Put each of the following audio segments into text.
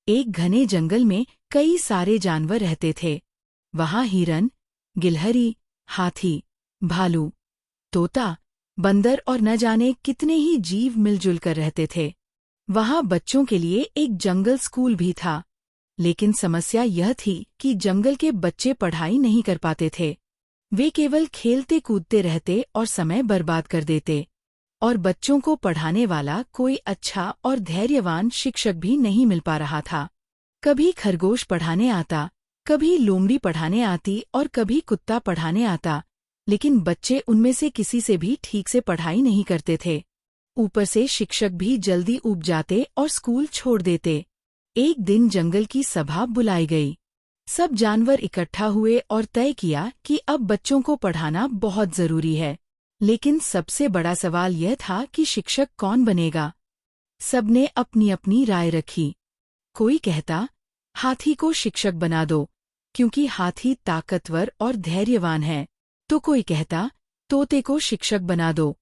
एक घने जंगल में कई सारे जानवर रहते थे। वहाँ हिरन, गिलहरी, हाथी, भालू, तोता, बंदर और न जाने कितने ही जीव मिलजुल कर रहते थे। वहाँ बच्चों के लिए एक जंगल स्कूल भी था, लेकिन समस्या यह थी कि जंगल के बच्चे पढ़ाई नहीं कर पाते थे। वे केवल खेलते कूदते रहते और समय बर्बाद कर देते, और बच्चों को पढ़ाने वाला कोई अच्छा और धैर्यवान शिक्षक भी नहीं मिल पा रहा था। कभी खरगोश पढ़ाने आता, कभी लोमड़ी पढ़ाने आती और कभी कुत्ता पढ़ाने आता, लेकिन बच्चे उनमें से किसी से भी ठीक से पढ़ाई नहीं करते थे। ऊपर से शिक्षक भी जल्दी ऊब जाते और स्कूल छोड़ देते। एक दिन जंगल की सभा बुलाई गई। सब जानवर इकट्ठा हुए और तय किया कि अब बच्चों को पढ़ाना बहुत जरूरी है। लेकिन सबसे बड़ा सवाल यह था कि शिक्षक कौन बनेगा। सबने अपनी अपनी राय रखी। कोई कहता, हाथी को शिक्षक बना दो, क्योंकि हाथी ताकतवर और धैर्यवान है। तो कोई कहता, तोते को शिक्षक बना दो,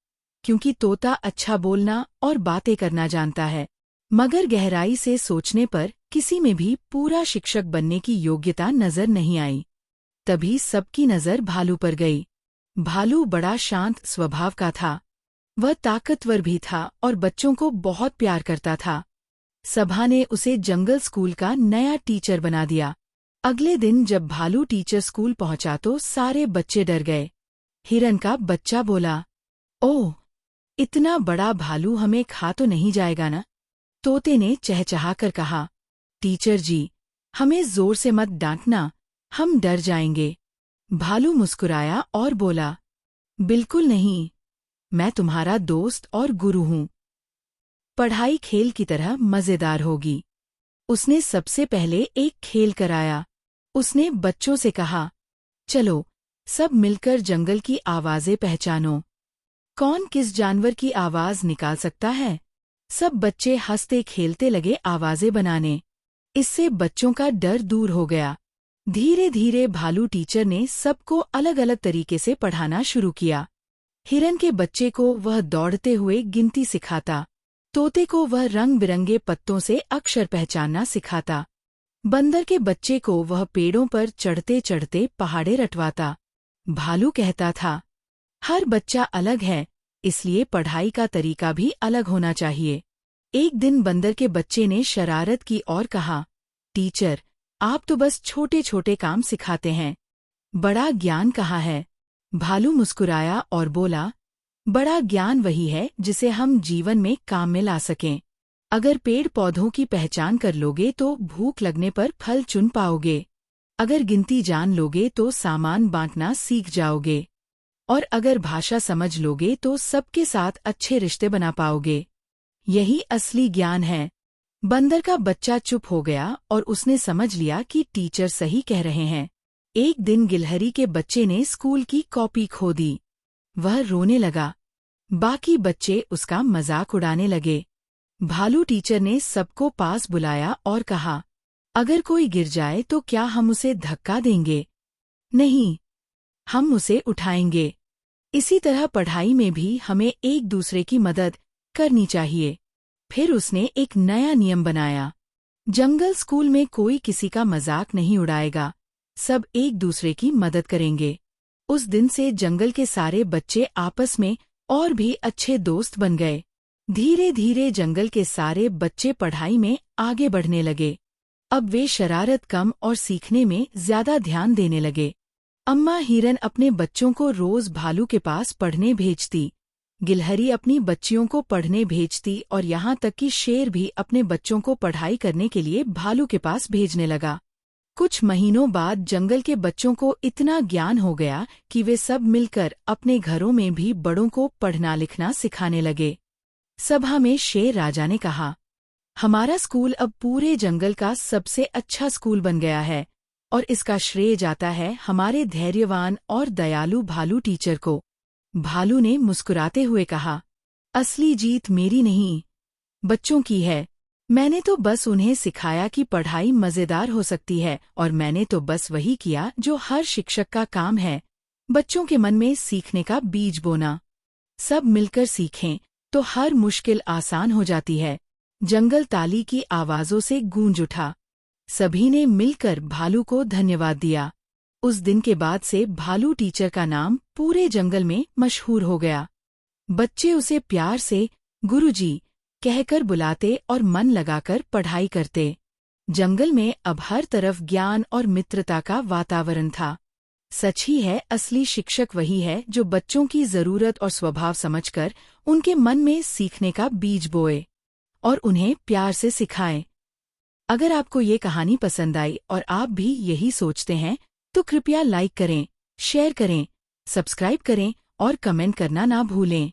क्योंकि तोता अच्छा बोलना और बातें करना जानता है। मगर गहराई से सोचने पर किसी में भी पूरा शिक्षक बनने की योग्यता नजर नहीं आई। तभी सबकी नजर भालू पर गई। भालू बड़ा शांत स्वभाव का था। वह ताकतवर भी था और बच्चों को बहुत प्यार करता था। सभा ने उसे जंगल स्कूल का नया टीचर बना दिया। अगले दिन जब भालू टीचर स्कूल पहुंचा तो सारे बच्चे डर गए। हिरन का बच्चा बोला, ओह, इतना बड़ा भालू हमें खा तो नहीं जाएगा ना? तोते ने चहचहाकर कहा, टीचर जी, हमें जोर से मत डांटना, हम डर जाएंगे। भालू मुस्कुराया और बोला, बिल्कुल नहीं, मैं तुम्हारा दोस्त और गुरु हूँ। पढ़ाई खेल की तरह मजेदार होगी। उसने सबसे पहले एक खेल कराया। उसने बच्चों से कहा, चलो, सब मिलकर जंगल की आवाजें पहचानो। कौन किस जानवर की आवाज निकाल सकता है? सब बच्चे हंसते खेलते लगे आवाजें बनाने। इससे बच्चों का डर दूर हो गया। धीरे धीरे भालू टीचर ने सबको अलग अलग तरीके से पढ़ाना शुरू किया। हिरन के बच्चे को वह दौड़ते हुए गिनती सिखाता। तोते को वह रंग बिरंगे पत्तों से अक्षर पहचानना सिखाता। बंदर के बच्चे को वह पेड़ों पर चढ़ते चढ़ते पहाड़े रटवाता। भालू कहता था, हर बच्चा अलग है, इसलिए पढ़ाई का तरीका भी अलग होना चाहिए। एक दिन बंदर के बच्चे ने शरारत की और कहा, टीचर, आप तो बस छोटे छोटे काम सिखाते हैं, बड़ा ज्ञान कहाँ है? भालू मुस्कुराया और बोला, बड़ा ज्ञान वही है जिसे हम जीवन में काम में ला सकें। अगर पेड़ पौधों की पहचान कर लोगे तो भूख लगने पर फल चुन पाओगे। अगर गिनती जान लोगे तो सामान बांटना सीख जाओगे। और अगर भाषा समझ लोगे तो सबके साथ अच्छे रिश्ते बना पाओगे। यही असली ज्ञान है। बंदर का बच्चा चुप हो गया और उसने समझ लिया कि टीचर सही कह रहे हैं। एक दिन गिलहरी के बच्चे ने स्कूल की कॉपी खो दी। वह रोने लगा। बाकी बच्चे उसका मजाक उड़ाने लगे। भालू टीचर ने सबको पास बुलाया और कहा, अगर कोई गिर जाए तो क्या हम उसे धक्का देंगे? नहीं, हम उसे उठाएंगे। इसी तरह पढ़ाई में भी हमें एक दूसरे की मदद करनी चाहिए। फिर उसने एक नया नियम बनाया। जंगल स्कूल में कोई किसी का मजाक नहीं उड़ाएगा, सब एक दूसरे की मदद करेंगे। उस दिन से जंगल के सारे बच्चे आपस में और भी अच्छे दोस्त बन गए। धीरे धीरे जंगल के सारे बच्चे पढ़ाई में आगे बढ़ने लगे। अब वे शरारत कम और सीखने में ज्यादा ध्यान देने लगे। अम्मा हिरन अपने बच्चों को रोज भालू के पास पढ़ने भेजती। गिलहरी अपनी बच्चियों को पढ़ने भेजती और यहाँ तक कि शेर भी अपने बच्चों को पढ़ाई करने के लिए भालू के पास भेजने लगा। कुछ महीनों बाद जंगल के बच्चों को इतना ज्ञान हो गया कि वे सब मिलकर अपने घरों में भी बड़ों को पढ़ना लिखना सिखाने लगे। सभा में शेर राजा ने कहा, हमारा स्कूल अब पूरे जंगल का सबसे अच्छा स्कूल बन गया है और इसका श्रेय जाता है हमारे धैर्यवान और दयालु भालू टीचर को। भालू ने मुस्कुराते हुए कहा, असली जीत मेरी नहीं, बच्चों की है। मैंने तो बस उन्हें सिखाया कि पढ़ाई मजेदार हो सकती है और मैंने तो बस वही किया जो हर शिक्षक का काम है, बच्चों के मन में सीखने का बीज बोना। सब मिलकर सीखें तो हर मुश्किल आसान हो जाती है। जंगल ताली की आवाजों से गूंज उठा। सभी ने मिलकर भालू को धन्यवाद दिया। उस दिन के बाद से भालू टीचर का नाम पूरे जंगल में मशहूर हो गया। बच्चे उसे प्यार से गुरुजी कहकर बुलाते और मन लगाकर पढ़ाई करते। जंगल में अब हर तरफ ज्ञान और मित्रता का वातावरण था। सच ही है, असली शिक्षक वही है जो बच्चों की जरूरत और स्वभाव समझकर उनके मन में सीखने का बीज बोए और उन्हें प्यार से सिखाए। अगर आपको ये कहानी पसंद आई और आप भी यही सोचते हैं तो कृपया लाइक करें, शेयर करें, सब्सक्राइब करें और कमेंट करना ना भूलें।